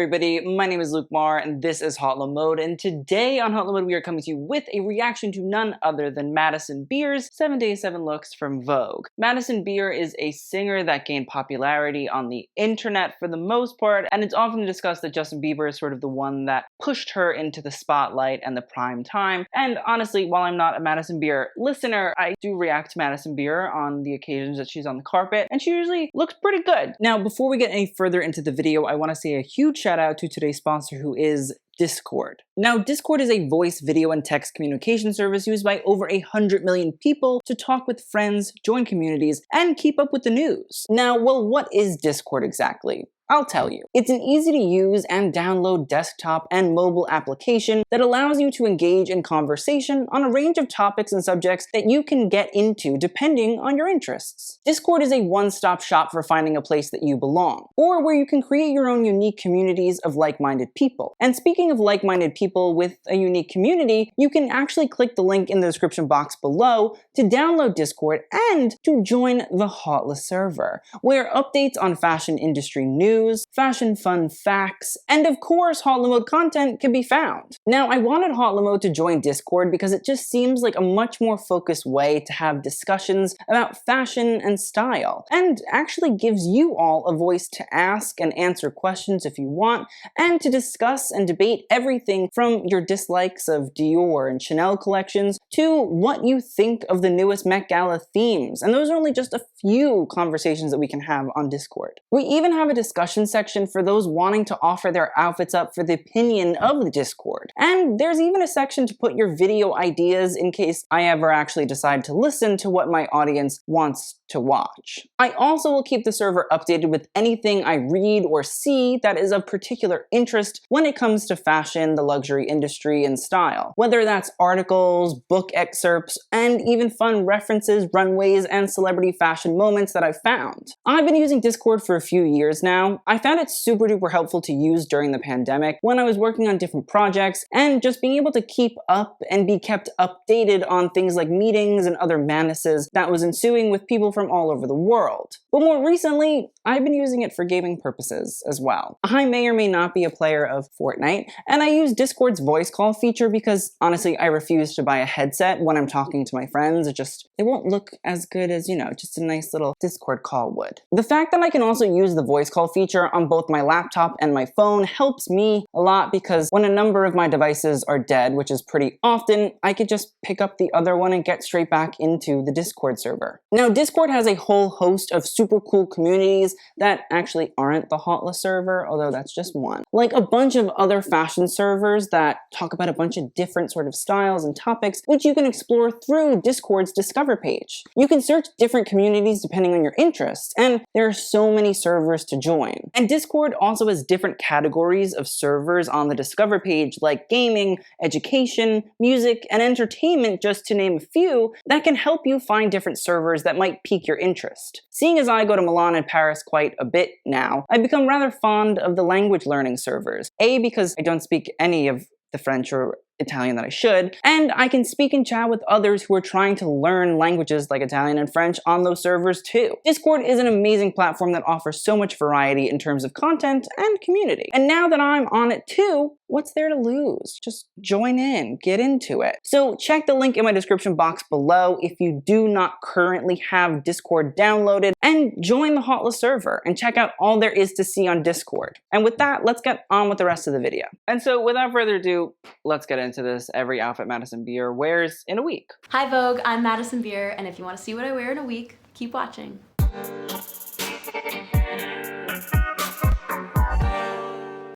everybody, my name is Luke Marr and this is HauteLeMode, and today on HauteLeMode we are coming to you with a reaction to none other than Madison Beer's 7 Days 7 Looks from Vogue. Madison Beer is a singer that gained popularity on the internet for the most part, and it's often discussed that Justin Bieber is sort of the one that pushed her into the spotlight and the prime time. And honestly, while I'm not a Madison Beer listener, I do react to Madison Beer on the occasions that she's on the carpet, and she usually looks pretty good. Now, before we get any further into the video, I want to say a huge shout out to today's sponsor, who is Discord. Now, Discord is a voice, video, and text communication service used by over 100 million people to talk with friends, join communities, and keep up with the news. Now, well, what is Discord exactly? I'll tell you. It's an easy to use and download desktop and mobile application that allows you to engage in conversation on a range of topics and subjects that you can get into depending on your interests. Discord is a one-stop shop for finding a place that you belong, or where you can create your own unique communities of like-minded people. And speaking of like-minded people with a unique community, you can actually click the link in the description box below to download Discord and to join the HauteLeMode server, where updates on fashion industry news, fashion fun facts, and of course HauteLeMode content can be found. Now, I wanted HauteLeMode to join Discord because it just seems like a much more focused way to have discussions about fashion and style, and actually gives you all a voice to ask and answer questions if you want, and to discuss and debate everything from your dislikes of Dior and Chanel collections to what you think of the newest Met Gala themes. And those are only just a few conversations that we can have on Discord. We even have a discussion section for those wanting to offer their outfits up for the opinion of the Discord. And there's even a section to put your video ideas in case I ever actually decide to listen to what my audience wants to watch. I also will keep the server updated with anything I read or see that is of particular interest when it comes to fashion, the luxury industry, and style. Whether that's articles, book excerpts, and even fun references, runways, and celebrity fashion moments that I've found. I've been using Discord for a few years now. I found it super duper helpful to use during the pandemic when I was working on different projects, and just being able to keep up and be kept updated on things like meetings and other madnesses that was ensuing with people from all over the world. But more recently, I've been using it for gaming purposes as well. I may or may not be a player of Fortnite, and I use Discord's voice call feature because honestly, I refuse to buy a headset when I'm talking to my friends. It won't look as good as, just a nice little Discord call would. The fact that I can also use the voice call feature on both my laptop and my phone helps me a lot, because when a number of my devices are dead, which is pretty often, I could just pick up the other one and get straight back into the Discord server. Now, Discord has a whole host of super cool communities that actually aren't the HauteLeMode server, although that's just one. Like a bunch of other fashion servers that talk about a bunch of different sort of styles and topics, which you can explore through Discord's Discover page. You can search different communities depending on your interests, and there are so many servers to join. And Discord also has different categories of servers on the Discover page, like gaming, education, music, and entertainment, just to name a few, that can help you find different servers that might pique your interest. Seeing as I go to Milan and Paris quite a bit now, I've become rather fond of the language learning servers. A, because I don't speak any of the French or Italian that I should, and I can speak and chat with others who are trying to learn languages like Italian and French on those servers too. Discord is an amazing platform that offers so much variety in terms of content and community. And now that I'm on it too, what's there to lose? Just join in, get into it. So check the link in my description box below if you do not currently have Discord downloaded, and join the HauteLeMode server and check out all there is to see on Discord. And with that, let's get on with the rest of the video. And so without further ado, let's get into this every outfit Madison Beer wears in a week. Hi Vogue, I'm Madison Beer, and if you want to see what I wear in a week, keep watching.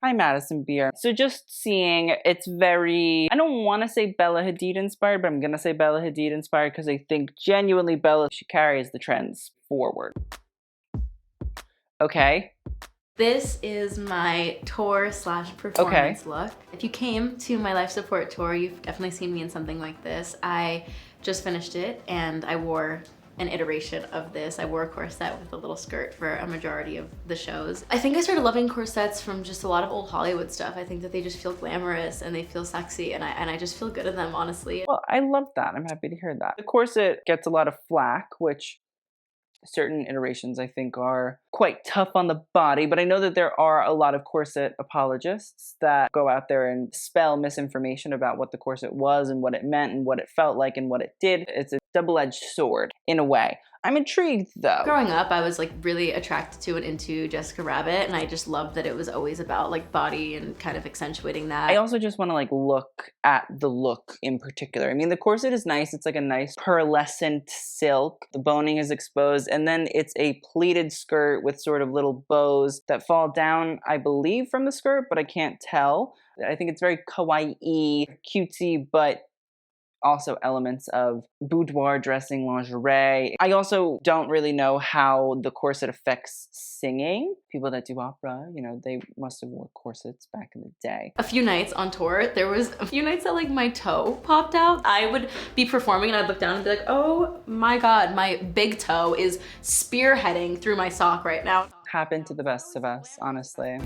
Hi Madison Beer. So just seeing, it's very, I don't want to say Bella Hadid inspired, but I'm gonna say Bella Hadid inspired because I think genuinely Bella, she carries the trends forward. Okay. This is my tour / performance look. If you came to my life support tour, you've definitely seen me in something like this. I just finished it and I wore an iteration of this. I wore a corset with a little skirt for a majority of the shows. I think I started loving corsets from just a lot of old Hollywood stuff. I think that they just feel glamorous and they feel sexy, and I just feel good in them, honestly. Well, I love that. I'm happy to hear that. The corset gets a lot of flack, which certain iterations I think are quite tough on the body, but I know that there are a lot of corset apologists that go out there and spell misinformation about what the corset was and what it meant and what it felt like and what it did. It's a double-edged sword in a way. I'm intrigued though. Growing up, I was like really attracted to and into Jessica Rabbit, and I just loved that it was always about like body and kind of accentuating that. I also just want to like look at the look in particular. I mean, the corset is nice. It's like a nice pearlescent silk. The boning is exposed, and then it's a pleated skirt with sort of little bows that fall down, I believe, from the skirt, but I can't tell. I think it's very kawaii, cutesy, but also elements of boudoir dressing, lingerie. I also don't really know how the corset affects singing. People that do opera, you know, they must have worn corsets back in the day. A few nights on tour, there was a few nights that like my toe popped out. I would be performing and I'd look down and be like, oh my God, my big toe is spearheading through my sock right now. Happened to the best of us, honestly.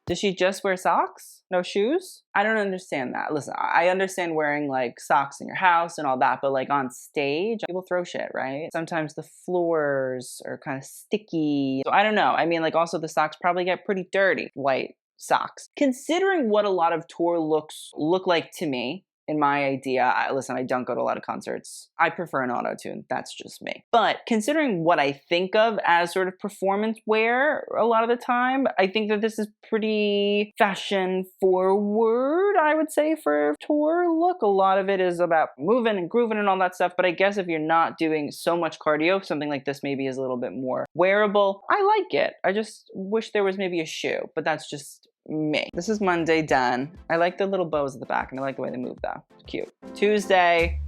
Does she just wear socks? No shoes? I don't understand that. Listen, I understand wearing like socks in your house and all that, but like on stage, people throw shit, right? Sometimes the floors are kind of sticky. So I don't know. I mean, like also the socks probably get pretty dirty, white socks. Considering what a lot of tour looks look like to me, in my idea, listen, I don't go to a lot of concerts. I prefer an auto-tune. That's just me. But considering what I think of as sort of performance wear a lot of the time, I think that this is pretty fashion forward, I would say, for tour look. A lot of it is about moving and grooving and all that stuff. But I guess if you're not doing so much cardio, something like this maybe is a little bit more wearable. I like it. I just wish there was maybe a shoe, but that's just me. This is Monday done. I like the little bows at the back and I like the way they move though. It's cute. Tuesday.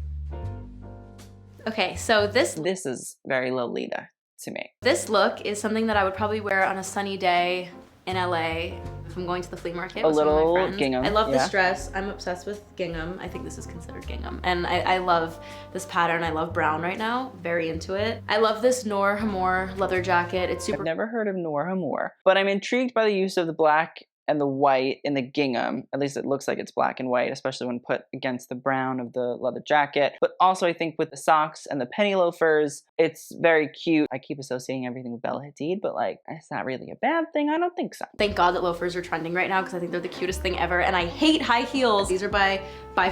Okay, so this is very Lolita to me. This look is something that I would probably wear on a sunny day in LA if I'm going to the flea market with some of my friends. Gingham. I love this dress. I'm obsessed with gingham. I think this is considered gingham. And I love this pattern. I love brown right now. Very into it. I love this Noor Hammour leather jacket. It's super... I've never heard of Noor Hammour, but I'm intrigued by the use of the black and the white in the gingham. At least it looks like it's black and white, especially when put against the brown of the leather jacket. But also I think with the socks and the penny loafers, it's very cute. I keep associating everything with Bella Hadid, but like, it's not really a bad thing. I don't think so. Thank God that loafers are trending right now because I think they're the cutest thing ever. And I hate high heels. These are by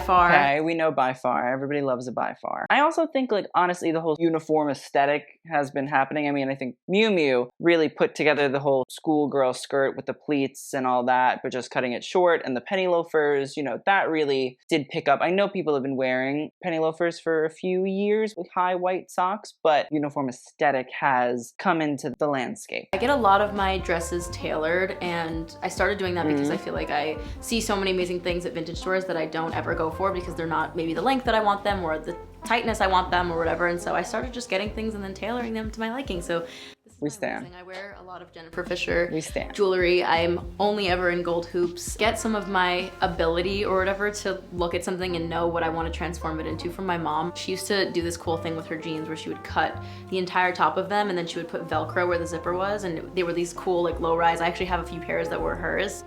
far. Okay, we know by far. Everybody loves a by far. I also think like, honestly, the whole uniform aesthetic has been happening. I mean, I think Miu Miu really put together the whole schoolgirl skirt with the pleats and all that, but just cutting it short, and the penny loafers, you know, that really did pick up. I know people have been wearing penny loafers for a few years with high white socks, but uniform aesthetic has come into the landscape. I get a lot of my dresses tailored, and I started doing that because I feel like I see so many amazing things at vintage stores that I don't ever go for because they're not maybe the length that I want them or the tightness I want them or whatever. And so I started just getting things and then tailoring them to my liking. So we stand. I wear a lot of Jennifer Fisher we stand. jewelry. I'm only ever in gold hoops. Get some of my ability or whatever to look at something and know what I want to transform it into from my mom. She used to do this cool thing with her jeans where she would cut the entire top of them and then she would put Velcro where the zipper was, and they were these cool like low rise. I actually have a few pairs that were hers.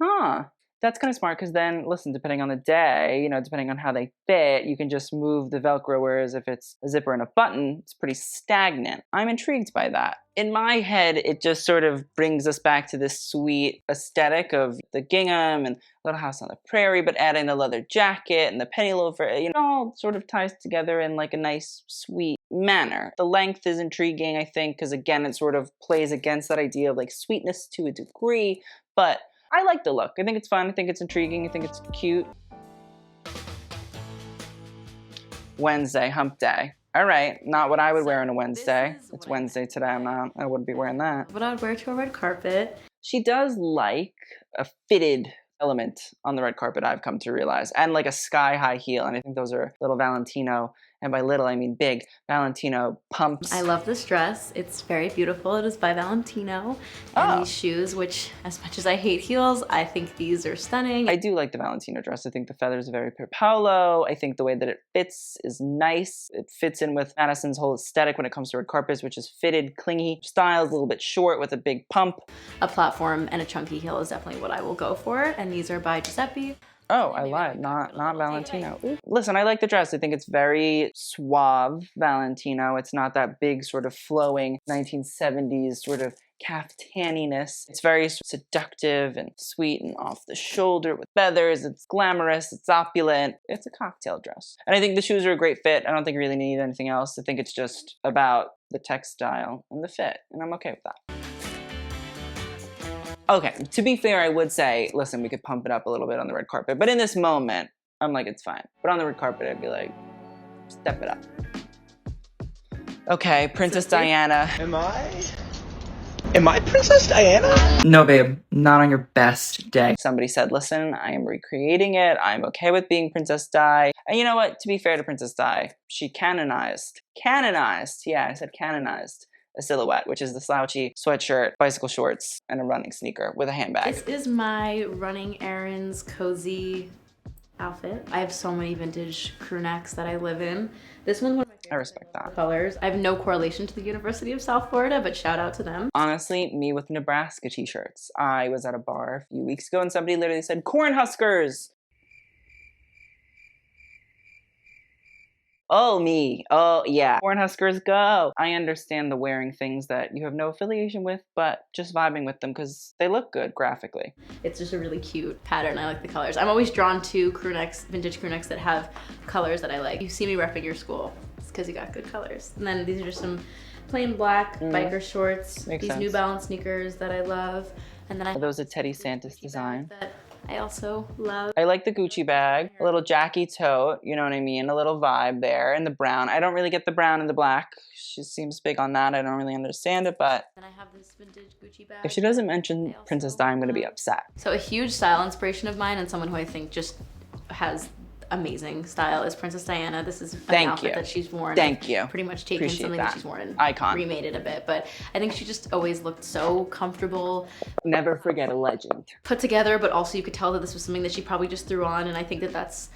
Huh. That's kind of smart because then, listen, depending on the day, you know, depending on how they fit, you can just move the Velcro, whereas if it's a zipper and a button, it's pretty stagnant. I'm intrigued by that. In my head, it just sort of brings us back to this sweet aesthetic of the gingham and Little House on the Prairie, but adding the leather jacket and the penny loafer, you know, all sort of ties together in like a nice, sweet manner. The length is intriguing, I think, because again, it sort of plays against that idea of like sweetness to a degree, but I like the look. I think it's fun. I think it's intriguing. I think it's cute. Wednesday, hump day. All right, not what I would wear on a Wednesday. It's Wednesday today. I wouldn't be wearing that. What I would wear to a red carpet. She does like a fitted element on the red carpet, I've come to realize, and like a sky-high heel. And I think those are little Valentino, and by little I mean big, Valentino pumps. I love this dress. It's very beautiful. It is by Valentino. And these shoes, which as much as I hate heels, I think these are stunning. I do like the Valentino dress. I think the feathers are very Pier Paolo. I think the way that it fits is nice. It fits in with Madison's whole aesthetic when it comes to red carpets, which is fitted, clingy styles, a little bit short with a big pump. A platform and a chunky heel is definitely what I will go for. And these are by Giuseppe. Oh, I lied. Not Valentino. Ooh. Listen, I like the dress. I think it's very suave Valentino. It's not that big sort of flowing 1970s sort of caftaniness. It's very seductive and sweet and off the shoulder with feathers. It's glamorous. It's opulent. It's a cocktail dress. And I think the shoes are a great fit. I don't think you really need anything else. I think it's just about the textile and the fit. And I'm okay with that. Okay, to be fair, I would say, listen, we could pump it up a little bit on the red carpet. But in this moment, I'm like, it's fine. But on the red carpet, I'd be like, step it up. Okay, Princess Diana. Am I Princess Diana? No, babe, not on your best day. Somebody said, listen, I am recreating it. I'm okay with being Princess Di. And you know what? To be fair to Princess Di, she canonized, yeah, I said canonized, a silhouette, which is the slouchy sweatshirt, bicycle shorts, and a running sneaker with a handbag. This is my running errands cozy outfit. I have so many vintage crew necks that I live in. This one's one of my favorite. I respect that. Colors. I have no correlation to the University of South Florida, but shout out to them. Honestly, me with Nebraska t-shirts. I was at a bar a few weeks ago and somebody literally said, Cornhuskers! Oh, me. Oh, yeah. Cornhuskers go. I understand the wearing things that you have no affiliation with, but just vibing with them because they look good graphically. It's just a really cute pattern. I like the colors. I'm always drawn to crew necks, vintage crew necks that have colors that I like. You see me repping your school. It's because you got good colors. And then these are just some plain black biker shorts. Makes these sense. New Balance sneakers that I love. And then I Are those a Teddy Santis design? that I also love. I like the Gucci bag, a little Jackie tote, you know what I mean? A little vibe there, and the brown. I don't really get the brown and the black. She seems big on that. I don't really understand it, but And I have this vintage Gucci bag. if she doesn't mention Princess Di, I'm going to be upset. So a huge style inspiration of mine and someone who I think just has amazing style is Princess Diana. This is an outfit that she's worn. Thank you. Pretty much taken Appreciate something that. that she's worn and Icon. remade it a bit. But I think she just always looked so comfortable, Never forget a legend. put together, but also you could tell that this was something that she probably just threw on. And I think that that's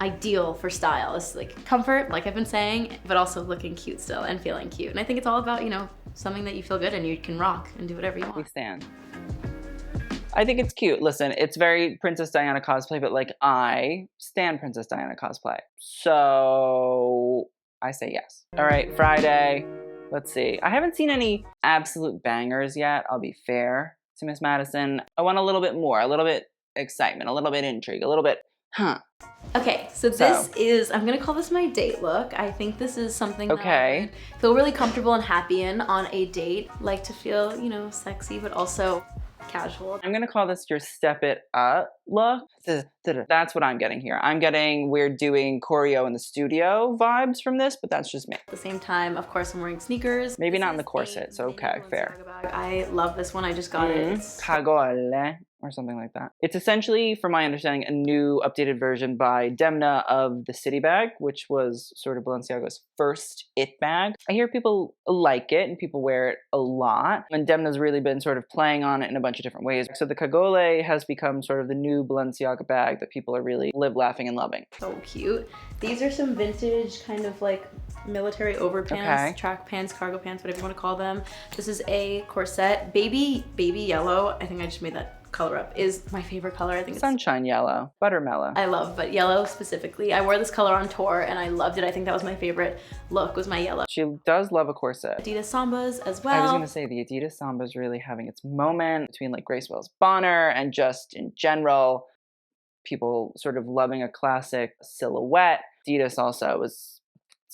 ideal for style. It's like comfort, like I've been saying, but also looking cute still and feeling cute. And I think it's all about, you know, something that you feel good and you can rock and do whatever you We want. stand. I think it's cute. Listen, it's very Princess Diana cosplay, but like I stand Princess Diana cosplay. So I say yes. All right, Friday. Let's see. I haven't seen any absolute bangers yet. I'll be fair to Miss Madison. I want a little bit more, a little bit excitement, a little bit intrigue, a little bit, Okay, so this is, I'm gonna call this my date look. I think this is something that I would feel really comfortable and happy in on a date. Like to feel, you know, sexy, but also casual. I'm gonna call this your step it up look. That's what I'm getting here. I'm getting we're doing choreo in the studio vibes from this, but that's just me. At the same time, of course, I'm wearing sneakers. Maybe This not in is the corset, a so okay, mini fair. Balenciaga bag. I love this one. I just got it. It's Cagole, or something like that. It's essentially, from my understanding, a new updated version by Demna of the City bag, which was sort of Balenciaga's first it bag. I hear people like it and people wear it a lot. And Demna's really been sort of playing on it in a bunch of different ways. So the Cagole has become sort of the new Balenciaga bag that people are really live laughing and loving. so cute. These are some vintage kind of like military overpants, track pants, cargo pants, whatever you want to call them. This is a corset. Baby yellow, I think I just made that color up, is my favorite color. I think it's Sunshine yellow, buttermellow. I love, but yellow specifically. I wore this color on tour and I loved it. I think that was my favorite look, was my yellow. She does love a corset. Adidas Sambas as well. I was gonna say the Adidas Samba is really having its moment between like Grace Wells Bonner and just in general, people sort of loving a classic silhouette. Adidas also it's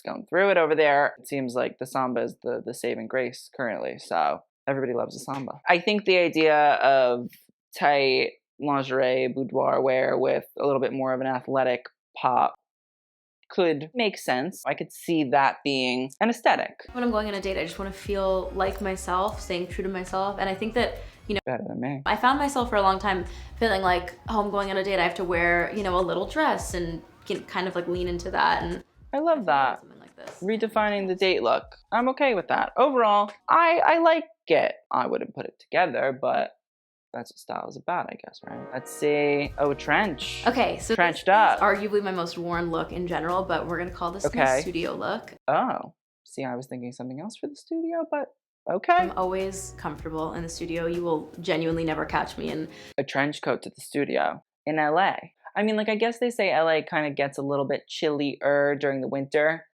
going through it over there. It seems like the Samba is the saving grace currently, so everybody loves a Samba. I think the idea of tight lingerie boudoir wear with a little bit more of an athletic pop could make sense. I could see that being an aesthetic. When I'm going on a date, I just want to feel like myself, staying true to myself. And I think that, you know, Better than me. I found myself for a long time feeling like, oh, I'm going on a date, I have to wear, you know, a little dress and kind of like lean into that. And I love that. something like this. Redefining the date look. I'm okay with that. Overall, I like it. I wouldn't put it together, but that's what style is about, I guess, right? Let's see. Oh, trench. Okay, so Trenched this up. is arguably my most worn look in general, but we're gonna call this my studio look. Oh. See, I was thinking something else for the studio, but okay. I'm always comfortable in the studio. You will genuinely never catch me in A trench coat to the studio in LA. I mean, like, I guess they say LA kind of gets a little bit chillier during the winter.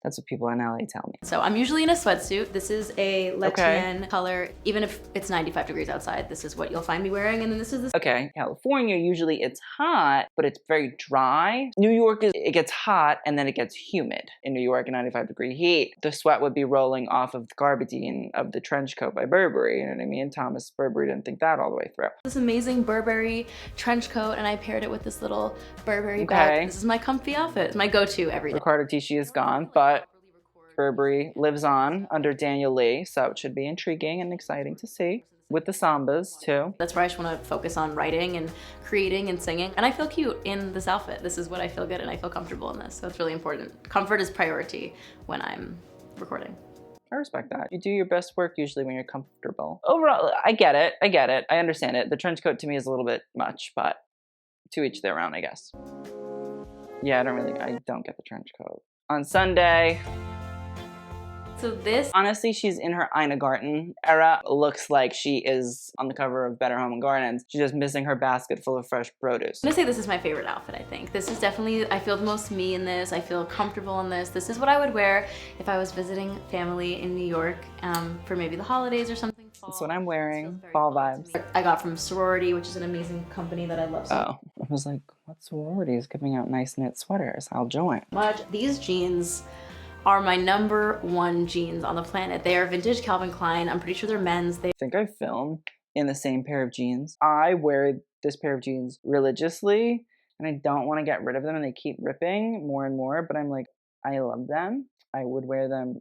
That's what people in LA tell me. So I'm usually in a sweatsuit. This is a Letian color. Even if it's 95 degrees outside, this is what you'll find me wearing. And then this is this. Okay, California, usually it's hot, but it's very dry. New York, it gets hot and then it gets humid. In New York, in 95-degree heat, the sweat would be rolling off of the gabardine of the trench coat by Burberry. You know what I mean? Thomas Burberry didn't think that all the way through. This amazing Burberry trench coat, and I paired it with this little Burberry bag. This is my comfy outfit. It's my go-to every day. Riccardo Tisci is gone, but Burberry lives on under Daniel Lee, so it should be intriguing and exciting to see. With the sambas too. That's where I just want to focus on writing and creating and singing. And I feel cute in this outfit. This is what I feel good and I feel comfortable in this. So it's really important. Comfort is priority when I'm recording. I respect that. You do your best work usually when you're comfortable. Overall, I get it. I understand it. The trench coat to me is a little bit much, but to each their own, I guess. Yeah, I don't get the trench coat. On Sunday, so this, honestly, she's in her Garten era. Looks like she is on the cover of Better Home and Gardens. She's just missing her basket full of fresh produce. I'm gonna say this is my favorite outfit, I think. This is definitely, I feel the most me in this. I feel comfortable in this. This is what I would wear if I was visiting family in New York for maybe the holidays or something. That's what I'm wearing. Fall vibes. I got from Sorority, which is an amazing company that I love so much. Oh, I was like, what sorority is giving out nice knit sweaters? I'll join. These jeans are my #1 jeans on the planet. They are vintage Calvin Klein. I'm pretty sure they're men's. I think I film in the same pair of jeans. I wear this pair of jeans religiously and I don't want to get rid of them and they keep ripping more and more, but I'm like, I love them. I would wear them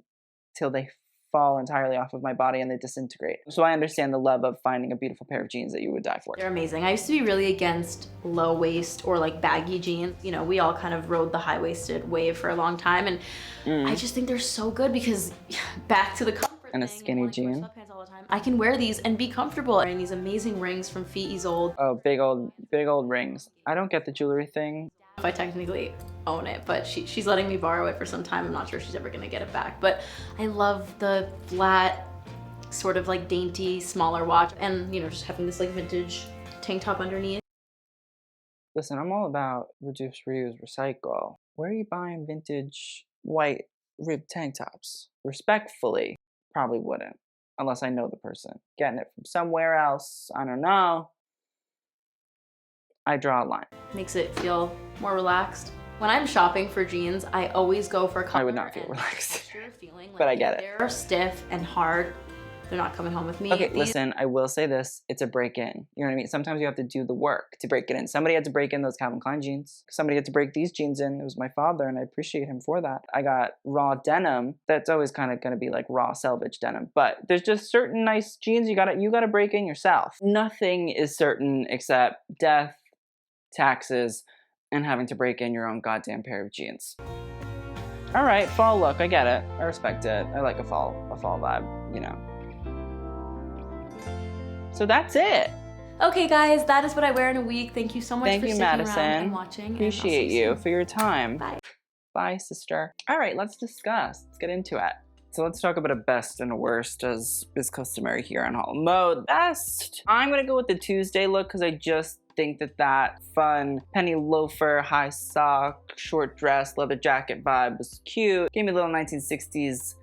till they fall entirely off of my body and they disintegrate. So I understand the love of finding a beautiful pair of jeans that you would die for. They're amazing. I used to be really against low waist or like baggy jeans. You know, we all kind of rode the high-waisted wave for a long time and I just think they're so good because back to the comfort and a skinny jean. Sweatpants all the time. I can wear these and be comfortable. Wearing these amazing rings from Feet Isolde. Oh, big old rings. I don't get the jewelry thing. If I technically own it, but she's letting me borrow it for some time. I'm not sure she's ever gonna get it back, but I love the flat, sort of like dainty, smaller watch and, you know, just having this like vintage tank top underneath. Listen, I'm all about reduce, reuse, recycle. Where are you buying vintage white ribbed tank tops? Respectfully, probably wouldn't, unless I know the person. Getting it from somewhere else, I don't know. I draw a line. Makes it feel more relaxed. When I'm shopping for jeans, I always go for color. I would not feel relaxed, feeling like but I get it. They're stiff and hard. They're not coming home with me. Okay, listen, I will say this. It's a break-in. You know what I mean? Sometimes you have to do the work to break it in. Somebody had to break in those Calvin Klein jeans. Somebody had to break these jeans in. It was my father, and I appreciate him for that. I got raw denim. That's always kind of going to be like raw selvage denim. But there's just certain nice jeans you gotta break in yourself. Nothing is certain except death, taxes, and having to break in your own goddamn pair of jeans. All right, fall look, I get it. I respect it. I like a fall vibe, you know. So that's it. Okay, guys, that is what I wear in a week. Thank you so much for sticking Madison. around and watching. Appreciate you for your time. Bye. Bye, sister. All right, let's discuss. Let's get into it. So let's talk about a best and a worst, as is customary here on HauteLeMode. Best, I'm gonna go with the Tuesday look because I just think that fun penny loafer, high sock, short dress, leather jacket vibe was cute. Gave me a little 1960s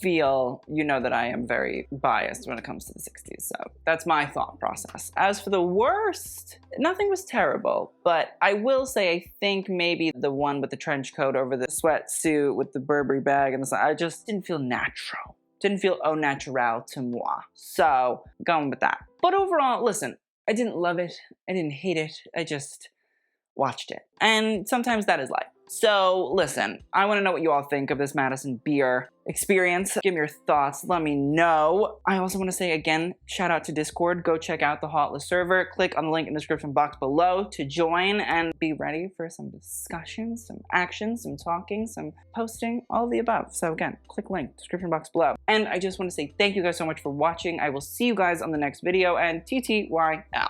feel. You know that I am very biased when it comes to the 60s, so that's my thought process. As for the worst, nothing was terrible, but I will say I think maybe the one with the trench coat over the sweatsuit with the Burberry bag and I just didn't feel natural. Didn't feel au naturel to moi. So going with that. But overall, listen, I didn't love it. I didn't hate it. I just watched it. And sometimes that is life. So listen, I want to know what you all think of this Madison Beer experience. Give me your thoughts. Let me know. I also want to say again, shout out to Discord. Go check out the HauteLeMode server. Click on the link in the description box below to join and be ready for some discussions, some action, some talking, some posting, all of the above. So again, click link, description box below. And I just want to say thank you guys so much for watching. I will see you guys on the next video and TTY out.